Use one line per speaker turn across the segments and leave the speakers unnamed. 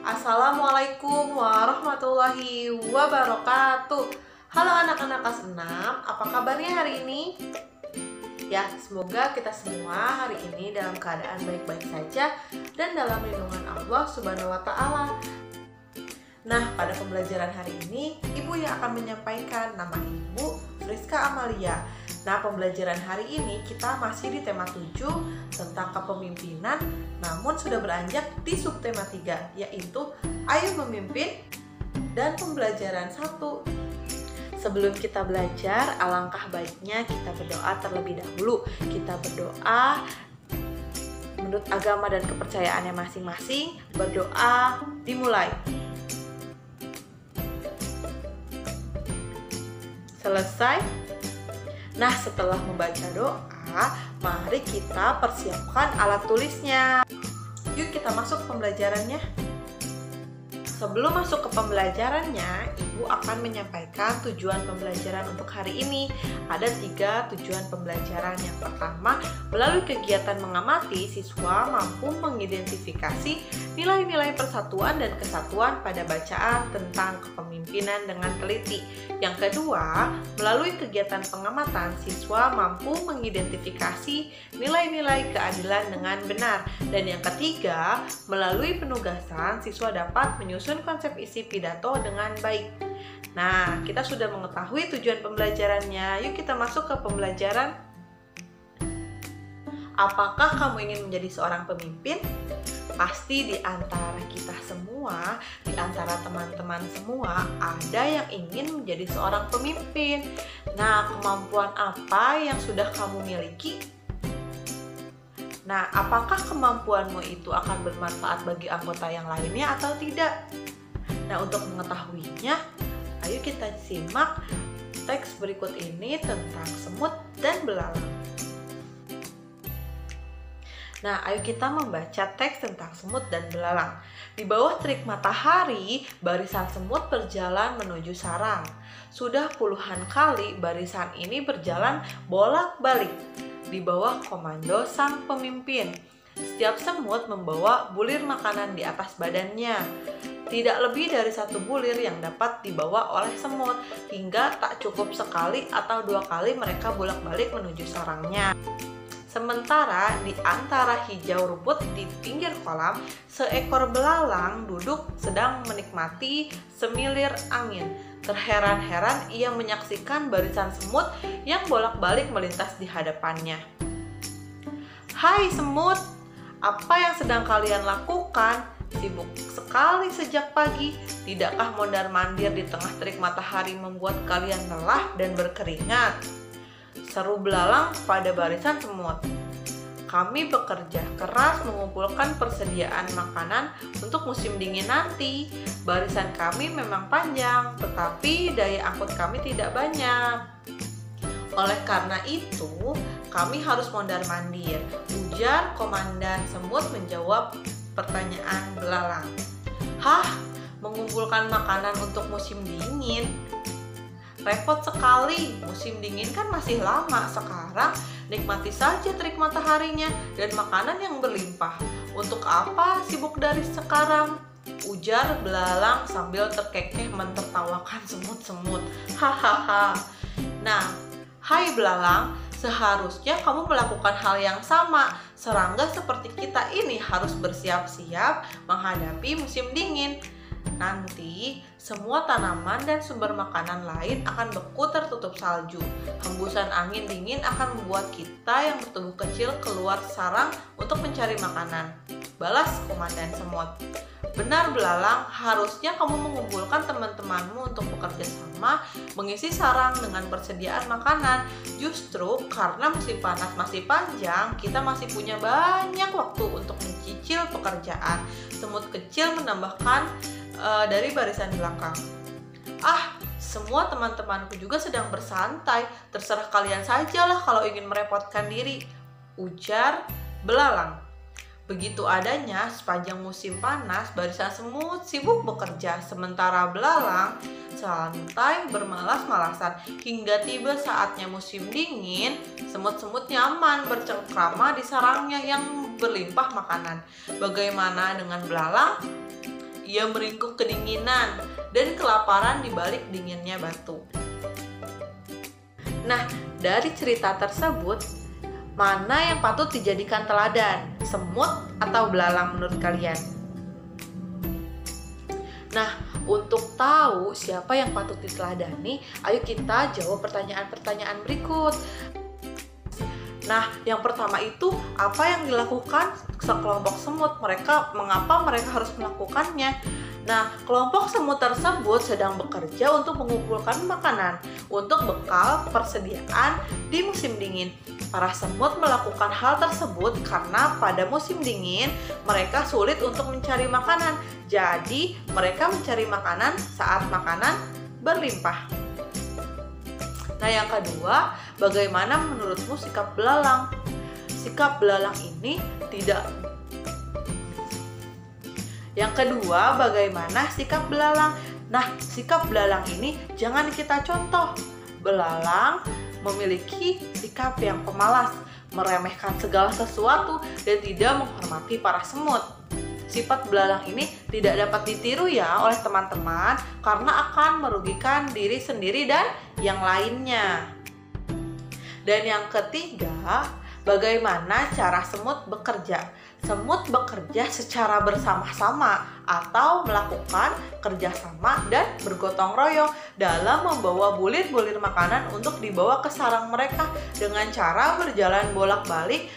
Assalamualaikum warahmatullahi wabarakatuh. Halo anak-anak kelas 6, apa kabarnya hari ini? Ya, semoga kita semua hari ini dalam keadaan baik-baik saja dan dalam lindungan Allah Subhanahu wa Ta'ala. Nah, pada pembelajaran hari ini, Ibu yang akan menyampaikan. Nama Ibu Friska Amalia. Nah, pembelajaran hari ini kita masih di tema 7 tentang kepemimpinan, namun sudah beranjak di subtema 3, yaitu Ayo Memimpin dan pembelajaran 1. Sebelum kita belajar, alangkah baiknya kita berdoa terlebih dahulu. Kita berdoa menurut agama dan kepercayaannya masing-masing. Berdoa dimulai. Selesai. Nah, setelah membaca doa, mari kita persiapkan alat tulisnya. Yuk kita masuk ke pembelajarannya. Sebelum masuk ke pembelajarannya, Ibu akan menyampaikan tujuan pembelajaran untuk hari ini. Ada 3 tujuan pembelajaran. Yang pertama, melalui kegiatan mengamati, siswa mampu mengidentifikasi nilai-nilai persatuan dan kesatuan pada bacaan tentang kepemimpinan dengan teliti. Yang kedua, melalui kegiatan pengamatan, siswa mampu mengidentifikasi nilai-nilai keadilan dengan benar. Dan yang ketiga, melalui penugasan, siswa dapat menyusun konsep isi pidato dengan baik. Nah, kita sudah mengetahui tujuan pembelajarannya. Yuk kita masuk ke pembelajaran. Apakah kamu ingin menjadi seorang pemimpin? Pasti di antara kita semua, di antara teman-teman semua, ada yang ingin menjadi seorang pemimpin. Nah, kemampuan apa yang sudah kamu miliki? Nah, apakah kemampuanmu itu akan bermanfaat bagi anggota yang lainnya atau tidak? Nah, untuk mengetahuinya, ayo kita simak teks berikut ini tentang semut dan belalang. Nah, ayo kita membaca teks tentang semut dan belalang. Di bawah terik matahari, barisan semut berjalan menuju sarang. Sudah puluhan kali barisan ini berjalan bolak-balik di bawah komando sang pemimpin. Setiap semut membawa bulir makanan di atas badannya. Tidak lebih dari 1 bulir yang dapat dibawa oleh semut, hingga tak cukup sekali atau 2 kali mereka bolak-balik menuju sarangnya. Sementara di antara hijau rumput di pinggir kolam, seekor belalang duduk sedang menikmati semilir angin. Terheran-heran ia menyaksikan barisan semut yang bolak-balik melintas di hadapannya. "Hai semut, apa yang sedang kalian lakukan? Sibuk sekali sejak pagi. Tidakkah mondar-mandir di tengah terik matahari membuat kalian lelah dan berkeringat?" Seru belalang pada barisan semut. "Kami bekerja keras mengumpulkan persediaan makanan untuk musim dingin nanti. Barisan kami memang panjang, tetapi daya angkut kami tidak banyak. Oleh karena itu, kami harus mondar-mandir," ujar komandan semut menjawab pertanyaan belalang. "Hah, mengumpulkan makanan untuk musim dingin? Repot sekali, musim dingin kan masih lama. Sekarang nikmati saja terik mataharinya dan makanan yang berlimpah. Untuk apa sibuk dari sekarang?" ujar belalang sambil terkekeh mentertawakan semut-semut. Hahaha. Nah, hai belalang, seharusnya kamu melakukan hal yang sama. Serangga seperti kita ini harus bersiap-siap menghadapi musim dingin. Nanti, semua tanaman dan sumber makanan lain akan beku tertutup salju. Hembusan angin dingin akan membuat kita yang bertubuh kecil keluar sarang untuk mencari makanan, balas komandan semut. "Benar belalang, harusnya kamu mengumpulkan teman-temanmu untuk bekerja sama mengisi sarang dengan persediaan makanan. Justru karena musim panas masih panjang, kita masih punya banyak waktu untuk mencicil pekerjaan," semut kecil menambahkan dari barisan belakang. "Ah, semua teman-temanku juga sedang bersantai. Terserah kalian sajalah kalau ingin merepotkan diri," ujar belalang. Begitu adanya, sepanjang musim panas, barisan semut sibuk bekerja, sementara belalang santai bermalas-malasan. Hingga tiba saatnya musim dingin, semut-semut nyaman bercengkrama di sarangnya yang berlimpah makanan. Bagaimana dengan belalang? ia meringkuk kedinginan dan kelaparan di balik dinginnya batu. Nah, dari cerita tersebut, mana yang patut dijadikan teladan, semut atau belalang menurut kalian? Nah, untuk tahu siapa yang patut diteladani, ayo kita jawab pertanyaan-pertanyaan berikut. Nah, yang pertama itu, apa yang dilakukan sekelompok semut? Mengapa mereka harus melakukannya? Nah, kelompok semut tersebut sedang bekerja untuk mengumpulkan makanan untuk bekal persediaan di musim dingin. Para semut melakukan hal tersebut karena pada musim dingin mereka sulit untuk mencari makanan. Jadi, mereka mencari makanan saat makanan berlimpah. Nah, yang kedua, bagaimana menurutmu sikap belalang? Sikap belalang ini tidak. Yang kedua, bagaimana sikap belalang? Nah, sikap belalang ini jangan kita contoh. Belalang memiliki sikap yang pemalas, meremehkan segala sesuatu, dan tidak menghormati para semut. Sifat belalang ini tidak dapat ditiru ya oleh teman-teman karena akan merugikan diri sendiri dan yang lainnya. Dan yang ketiga, bagaimana cara semut bekerja? Semut bekerja secara bersama-sama atau melakukan kerjasama dan bergotong royong dalam membawa bulir-bulir makanan untuk dibawa ke sarang mereka dengan cara berjalan bolak-balik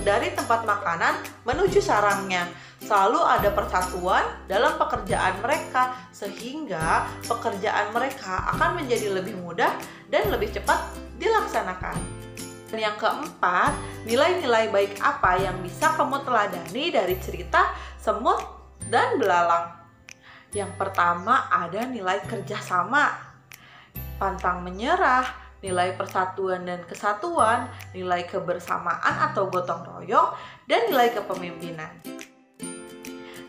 dari tempat makanan menuju sarangnya. Selalu ada persatuan dalam pekerjaan mereka sehingga pekerjaan mereka akan menjadi lebih mudah dan lebih cepat dilaksanakan. Dan yang keempat, nilai-nilai baik apa yang bisa kamu teladani dari cerita semut dan belalang? Yang pertama ada nilai kerjasama, pantang menyerah, nilai persatuan dan kesatuan, nilai kebersamaan atau gotong royong, dan nilai kepemimpinan.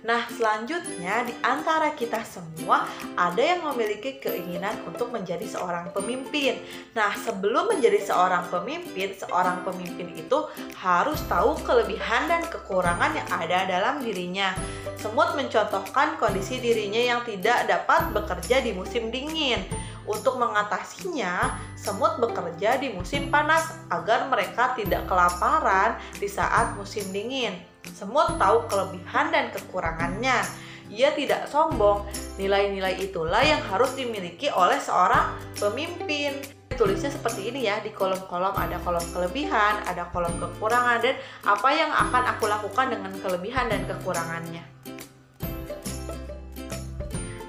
Nah, selanjutnya di antara kita semua ada yang memiliki keinginan untuk menjadi seorang pemimpin. Nah, sebelum menjadi seorang pemimpin itu harus tahu kelebihan dan kekurangan yang ada dalam dirinya. Semut mencontohkan kondisi dirinya yang tidak dapat bekerja di musim dingin. Untuk mengatasinya, semut bekerja di musim panas agar mereka tidak kelaparan di saat musim dingin. Semut tahu kelebihan dan kekurangannya. Ia tidak sombong. Nilai-nilai itulah yang harus dimiliki oleh seorang pemimpin. Tulisnya seperti ini ya, di kolom-kolom ada kolom kelebihan, ada kolom kekurangan, dan apa yang akan aku lakukan dengan kelebihan dan kekurangannya.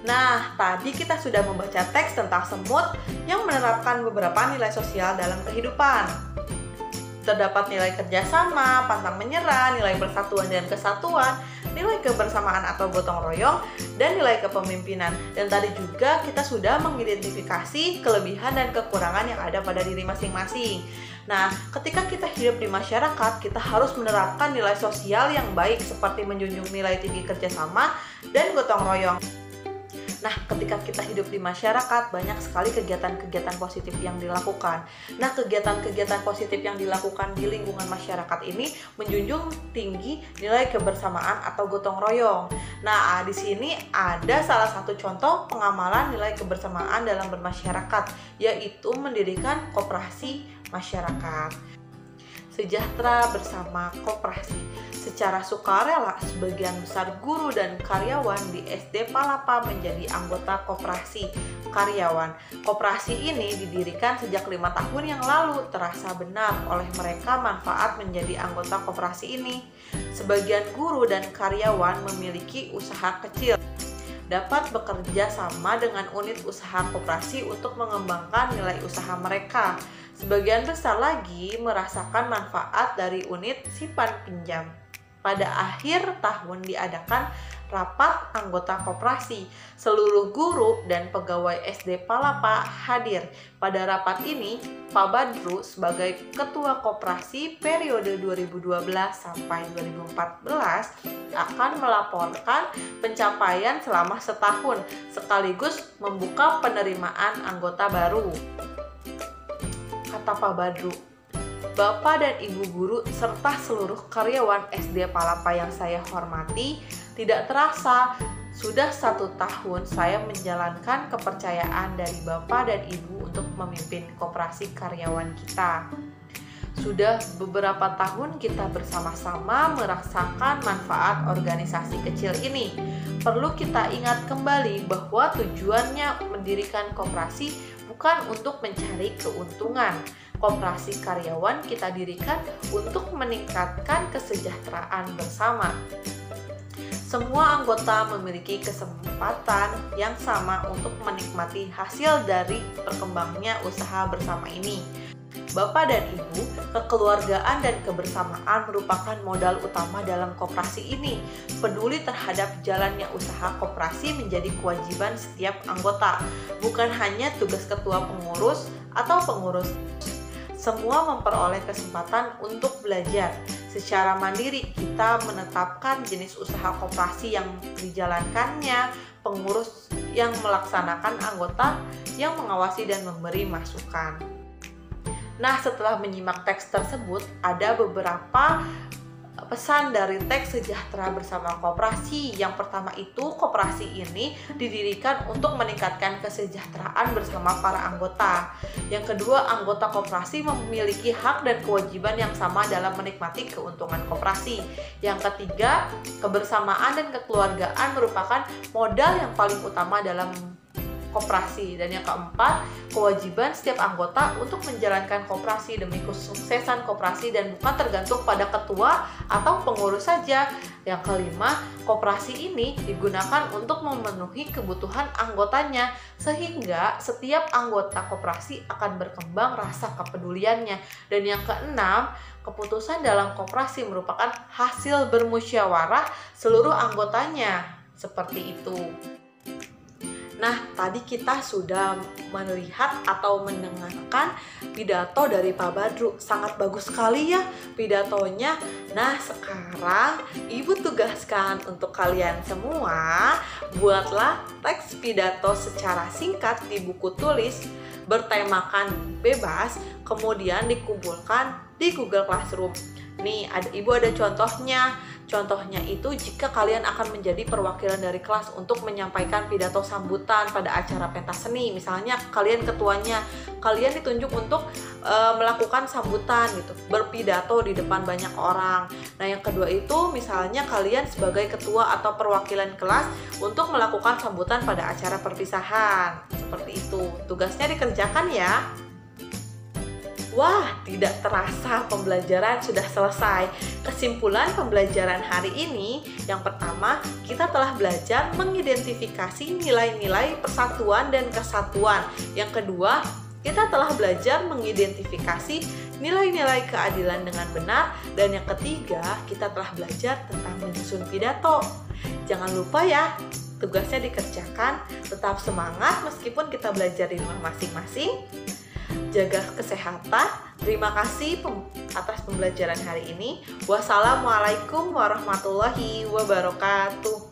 Nah, tadi kita sudah membaca teks tentang semut yang menerapkan beberapa nilai sosial dalam kehidupan. Terdapat nilai kerjasama, pantang menyerah, nilai persatuan dan kesatuan, nilai kebersamaan atau gotong royong, dan nilai kepemimpinan. Dan tadi juga kita sudah mengidentifikasi kelebihan dan kekurangan yang ada pada diri masing-masing. Nah, ketika kita hidup di masyarakat, kita harus menerapkan nilai sosial yang baik seperti menjunjung nilai tinggi kerjasama dan gotong royong. Nah, ketika kita hidup di masyarakat, banyak sekali kegiatan-kegiatan positif yang dilakukan. Nah, kegiatan-kegiatan positif yang dilakukan di lingkungan masyarakat ini menjunjung tinggi nilai kebersamaan atau gotong royong. Nah, di sini ada salah satu contoh pengamalan nilai kebersamaan dalam bermasyarakat, yaitu mendirikan koperasi masyarakat. Sejahtera bersama koperasi. Secara sukarela, sebagian besar guru dan karyawan di SD Palapa menjadi anggota koperasi karyawan. Koperasi ini didirikan sejak 5 tahun yang lalu. Terasa benar oleh mereka manfaat menjadi anggota koperasi ini. Sebagian guru dan karyawan memiliki usaha kecil, dapat bekerja sama dengan unit usaha koperasi untuk mengembangkan nilai usaha mereka. Sebagian besar lagi merasakan manfaat dari unit simpan pinjam. Pada akhir tahun diadakan rapat anggota koperasi. Seluruh guru dan pegawai SD Palapa hadir. Pada rapat ini, Pak Badru sebagai ketua koperasi periode 2012 sampai 2014 akan melaporkan pencapaian selama setahun sekaligus membuka penerimaan anggota baru. Kata Pak Badru, Bapak dan Ibu guru serta seluruh karyawan SD Palapa yang saya hormati, tidak terasa Sudah 1 tahun saya menjalankan kepercayaan dari Bapak dan Ibu untuk memimpin koperasi karyawan kita. Sudah beberapa tahun kita bersama-sama merasakan manfaat organisasi kecil ini. Perlu kita ingat kembali bahwa tujuannya mendirikan koperasi bukan untuk mencari keuntungan. Koperasi karyawan kita dirikan untuk meningkatkan kesejahteraan bersama. Semua anggota memiliki kesempatan yang sama untuk menikmati hasil dari berkembangnya usaha bersama ini. Bapak dan Ibu, kekeluargaan dan kebersamaan merupakan modal utama dalam koperasi ini. Peduli terhadap jalannya usaha koperasi menjadi kewajiban setiap anggota, bukan hanya tugas ketua pengurus atau pengurus. Semua memperoleh kesempatan untuk belajar. Secara mandiri, kita menetapkan jenis usaha koperasi yang dijalankannya, pengurus yang melaksanakan, anggota yang mengawasi dan memberi masukan. Nah, setelah menyimak teks tersebut, ada beberapa pesan dari teks Sejahtera Bersama Koperasi. Yang pertama itu, koperasi ini didirikan untuk meningkatkan kesejahteraan bersama para anggota. Yang kedua, anggota koperasi memiliki hak dan kewajiban yang sama dalam menikmati keuntungan koperasi. Yang ketiga, kebersamaan dan kekeluargaan merupakan modal yang paling utama dalam koperasi. Dan yang keempat, kewajiban setiap anggota untuk menjalankan koperasi demi kesuksesan koperasi dan bukan tergantung pada ketua atau pengurus saja. Yang kelima, koperasi ini digunakan untuk memenuhi kebutuhan anggotanya sehingga setiap anggota koperasi akan berkembang rasa kepeduliannya. Dan yang keenam, keputusan dalam koperasi merupakan hasil bermusyawarah seluruh anggotanya. Seperti itu. Nah, tadi kita sudah melihat atau mendengarkan pidato dari Pak Badru. Sangat bagus sekali ya pidatonya. Nah, sekarang Ibu tugaskan untuk kalian semua, buatlah teks pidato secara singkat di buku tulis bertemakan bebas, kemudian dikumpulkan di Google Classroom. Nih, Ibu ada contohnya. Contohnya itu jika kalian akan menjadi perwakilan dari kelas untuk menyampaikan pidato sambutan pada acara pentas seni. Misalnya kalian ketuanya, kalian ditunjuk untuk melakukan sambutan gitu, berpidato di depan banyak orang. Nah, yang kedua itu misalnya kalian sebagai ketua atau perwakilan kelas untuk melakukan sambutan pada acara perpisahan. Seperti itu. Tugasnya dikerjakan ya. Wah, tidak terasa pembelajaran sudah selesai. Kesimpulan pembelajaran hari ini, yang pertama, kita telah belajar mengidentifikasi nilai-nilai persatuan dan kesatuan. Yang kedua, kita telah belajar mengidentifikasi nilai-nilai keadilan dengan benar. Dan yang ketiga, kita telah belajar tentang menyusun pidato. Jangan lupa ya, tugasnya dikerjakan. Tetap semangat meskipun kita belajar di rumah masing-masing. Jaga kesehatan. Terima kasih atas pembelajaran hari ini. Wassalamualaikum warahmatullahi wabarakatuh.